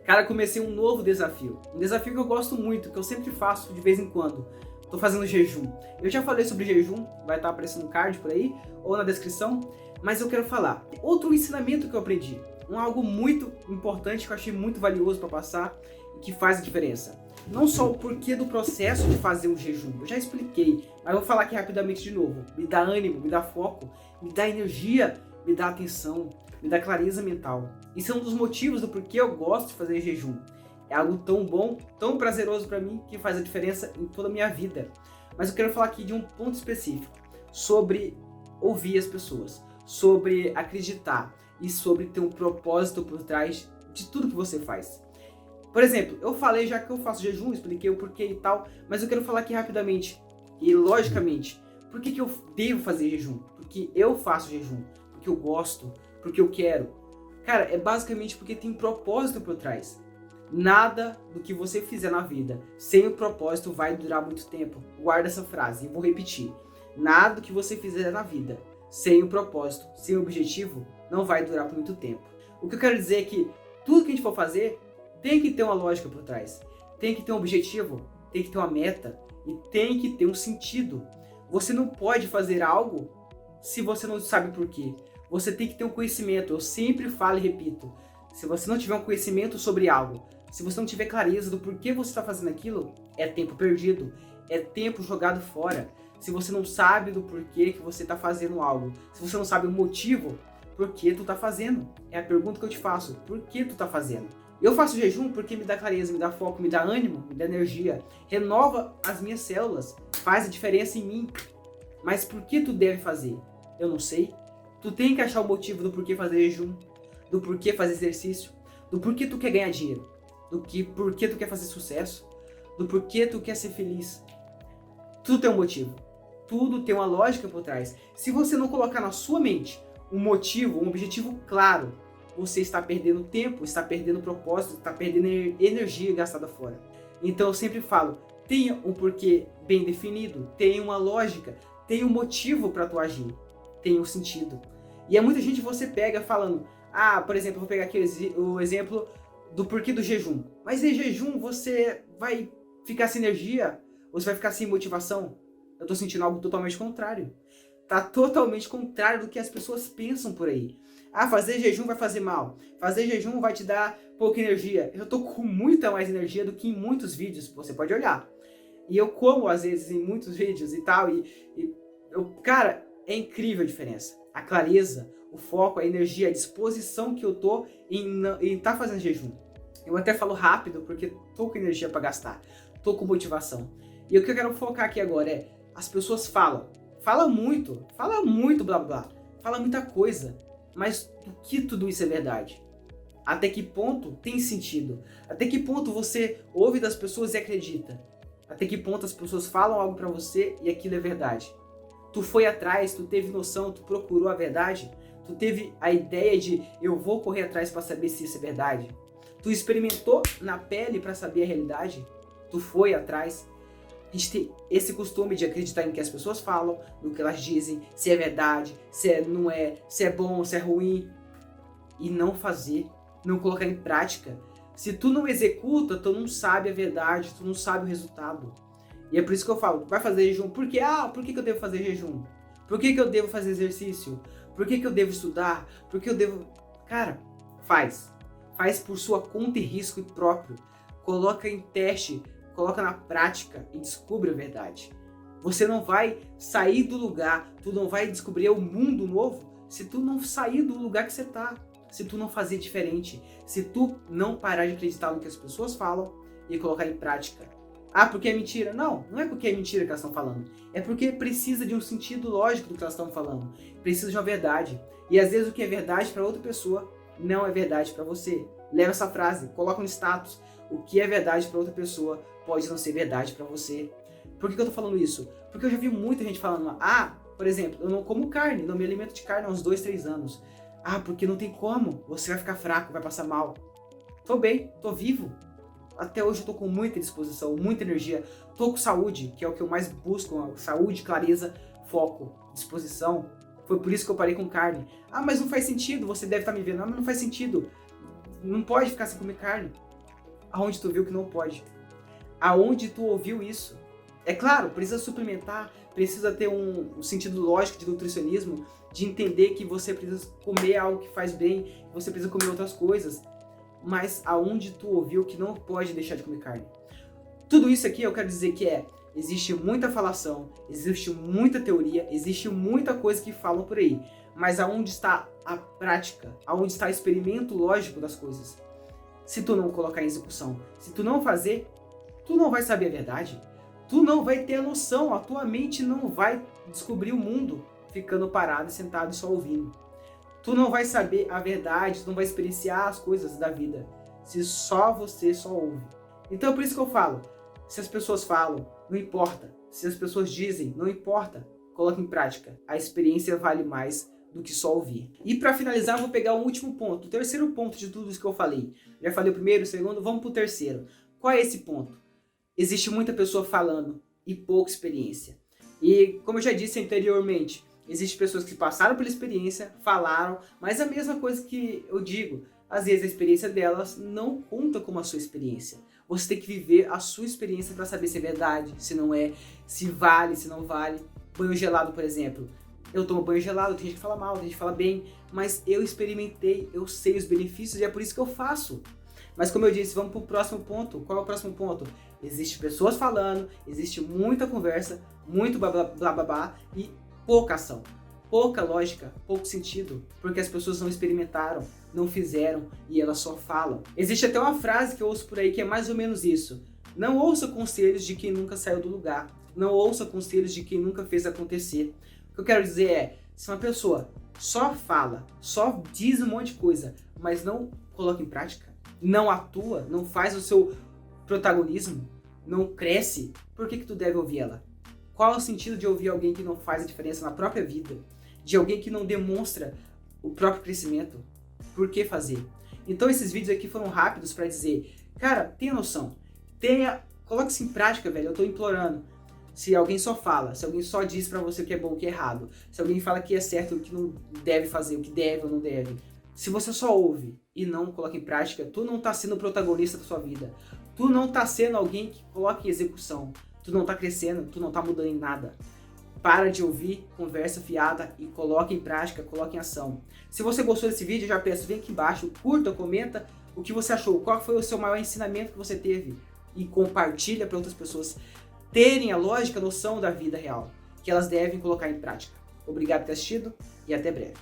Cara, comecei um novo desafio. Um desafio que eu gosto muito, que eu sempre faço de vez em quando. Tô fazendo jejum. Eu já falei sobre jejum, vai estar aparecendo no card por aí, ou na descrição, mas eu quero falar. Outro ensinamento que eu aprendi, algo muito importante que eu achei muito valioso para passar e que faz a diferença. Não só o porquê do processo de fazer um jejum, eu já expliquei, mas eu vou falar aqui rapidamente de novo. Me dá ânimo, me dá foco, me dá energia, me dá atenção, me dá clareza mental. Isso é um dos motivos do porquê eu gosto de fazer jejum. É algo tão bom, tão prazeroso para mim, que faz a diferença em toda a minha vida. Mas eu quero falar aqui de um ponto específico, sobre ouvir as pessoas, sobre acreditar e sobre ter um propósito por trás de tudo que você faz. Por exemplo, eu falei já que eu faço jejum, expliquei o porquê e tal, mas eu quero falar aqui rapidamente e logicamente, por que eu devo fazer jejum? Porque eu faço jejum, porque eu gosto, porque eu quero. Cara, é basicamente porque tem um propósito por trás. Nada do que você fizer na vida sem o propósito vai durar muito tempo. Guarda essa frase e vou repetir. Nada do que você fizer na vida sem o propósito, sem o objetivo, não vai durar por muito tempo. O que eu quero dizer é que tudo que a gente for fazer tem que ter uma lógica por trás. Tem que ter um objetivo, tem que ter uma meta e tem que ter um sentido. Você não pode fazer algo se você não sabe por quê. Você tem que ter um conhecimento. Eu sempre falo e repito. Se você não tiver um conhecimento sobre algo, se você não tiver clareza do porquê você está fazendo aquilo, é tempo perdido, é tempo jogado fora. Se você não sabe do porquê que você está fazendo algo, se você não sabe o motivo, por que tu está fazendo? É a pergunta que eu te faço, por que tu está fazendo? Eu faço jejum porque me dá clareza, me dá foco, me dá ânimo, me dá energia, renova as minhas células, faz a diferença em mim. Mas por que tu deve fazer? Eu não sei. Tu tem que achar o motivo do porquê fazer jejum, do porquê fazer exercício, do porquê tu quer ganhar dinheiro, porquê tu quer fazer sucesso, do porquê tu quer ser feliz. Tudo tem um motivo, tudo tem uma lógica por trás. Se você não colocar na sua mente um motivo, um objetivo claro, você está perdendo tempo, está perdendo propósito, está perdendo energia gastada fora. Então eu sempre falo, tenha um porquê bem definido, tenha uma lógica, tenha um motivo para tu agir, tenha um sentido. E é muita gente você pega falando, por exemplo, eu vou pegar aqui o exemplo do porquê do jejum. Mas em jejum você vai ficar sem energia? Você vai ficar sem motivação? Eu tô sentindo algo totalmente contrário. Tá totalmente contrário do que as pessoas pensam por aí. Fazer jejum vai fazer mal. Fazer jejum vai te dar pouca energia. Eu tô com muita mais energia do que em muitos vídeos, você pode olhar. E eu como às vezes em muitos vídeos e tal. Cara, é incrível a diferença. A clareza, o foco, a energia, a disposição que eu tô em tá fazendo jejum. Eu até falo rápido porque tô com energia para gastar, tô com motivação. E o que eu quero focar aqui agora é, as pessoas falam muito blá blá, fala muita coisa, mas do que tudo isso é verdade? Até que ponto tem sentido? Até que ponto você ouve das pessoas e acredita? Até que ponto as pessoas falam algo para você e aquilo é verdade? Tu foi atrás, tu teve noção, tu procurou a verdade? Tu teve a ideia de eu vou correr atrás para saber se isso é verdade? Tu experimentou na pele para saber a realidade? Tu foi atrás? A gente tem esse costume de acreditar em que as pessoas falam, no que elas dizem, se é verdade, não é, se é bom, se é ruim. E não fazer, não colocar em prática. Se tu não executa, tu não sabe a verdade, tu não sabe o resultado. E é por isso que eu falo, vai fazer jejum. Por quê? Por que eu devo fazer jejum? Por que eu devo fazer exercício? Por que eu devo estudar? Por que eu devo... Cara, faz. Faz por sua conta e risco próprio. Coloca em teste, coloca na prática e descubra a verdade. Você não vai sair do lugar, tu não vai descobrir o mundo novo se tu não sair do lugar que você tá. Se tu não fazer diferente. Se tu não parar de acreditar no que as pessoas falam e colocar em prática. Porque é mentira. Não é porque é mentira que elas estão falando. É porque precisa de um sentido lógico do que elas estão falando. Precisa de uma verdade. E às vezes o que é verdade para outra pessoa não é verdade para você. Leva essa frase, coloca no status. O que é verdade para outra pessoa pode não ser verdade para você. Por que eu tô falando isso? Porque eu já vi muita gente falando, por exemplo, eu não como carne, não me alimento de carne há uns 2, 3 anos. Porque não tem como, você vai ficar fraco, vai passar mal. Tô bem, tô vivo. Até hoje eu tô com muita disposição, muita energia. Tô com saúde, que é o que eu mais busco, saúde, clareza, foco, disposição. Foi por isso que eu parei com carne. Mas não faz sentido, você deve estar me vendo. Mas não faz sentido. Não pode ficar sem comer carne. Aonde tu viu que não pode? Aonde tu ouviu isso? É claro, precisa suplementar, precisa ter um sentido lógico de nutricionismo, de entender que você precisa comer algo que faz bem, que você precisa comer outras coisas. Mas aonde tu ouviu que não pode deixar de comer carne? Tudo isso aqui eu quero dizer que existe muita falação, existe muita teoria, existe muita coisa que falam por aí. Mas aonde está a prática? Aonde está o experimento lógico das coisas? Se tu não colocar em execução, se tu não fazer, tu não vai saber a verdade. Tu não vai ter a noção, a tua mente não vai descobrir o mundo ficando parado e sentado e só ouvindo. Tu não vai saber a verdade, tu não vai experienciar as coisas da vida, se só você só ouve. Então é por isso que eu falo, se as pessoas falam, não importa. Se as pessoas dizem, não importa. Coloque em prática. A experiência vale mais do que só ouvir. E para finalizar, eu vou pegar o último ponto, o terceiro ponto de tudo isso que eu falei. Já falei o primeiro, o segundo, vamos pro terceiro. Qual é esse ponto? Existe muita pessoa falando e pouca experiência. E como eu já disse anteriormente, existem pessoas que passaram pela experiência, falaram, mas a mesma coisa que eu digo, às vezes a experiência delas não conta como a sua experiência. Você tem que viver a sua experiência para saber se é verdade, se não é, se vale, se não vale. Banho gelado, por exemplo. Eu tomo banho gelado, tem gente que fala mal, tem gente que fala bem, mas eu experimentei, eu sei os benefícios e é por isso que eu faço. Mas como eu disse, vamos para o próximo ponto. Qual é o próximo ponto? Existem pessoas falando, existe muita conversa, muito blá blá blá blá, blá e pouca ação. Pouca lógica, pouco sentido, porque as pessoas não experimentaram, não fizeram e elas só falam. Existe até uma frase que eu ouço por aí que é mais ou menos isso. Não ouça conselhos de quem nunca saiu do lugar. Não ouça conselhos de quem nunca fez acontecer. O que eu quero dizer é, se uma pessoa só fala, só diz um monte de coisa, mas não coloca em prática, não atua, não faz o seu protagonismo, não cresce, por que tu deve ouvir ela? Qual é o sentido de ouvir alguém que não faz a diferença na própria vida? De alguém que não demonstra o próprio crescimento? Por que fazer? Então esses vídeos aqui foram rápidos para dizer, cara, tenha noção, coloque-se em prática, velho, eu tô implorando. Se alguém só fala, se alguém só diz pra você o que é bom, o que é errado, se alguém fala que é certo, o que não deve fazer, o que deve ou não deve, se você só ouve e não coloca em prática, tu não tá sendo o protagonista da sua vida. Tu não tá sendo alguém que coloca em execução. Tu não tá crescendo, tu não tá mudando em nada. Para de ouvir conversa fiada e coloque em prática, coloque em ação. Se você gostou desse vídeo, eu já peço, vem aqui embaixo, curta, comenta o que você achou, qual foi o seu maior ensinamento que você teve e compartilha para outras pessoas terem a lógica, a noção da vida real, que elas devem colocar em prática. Obrigado por ter assistido e até breve.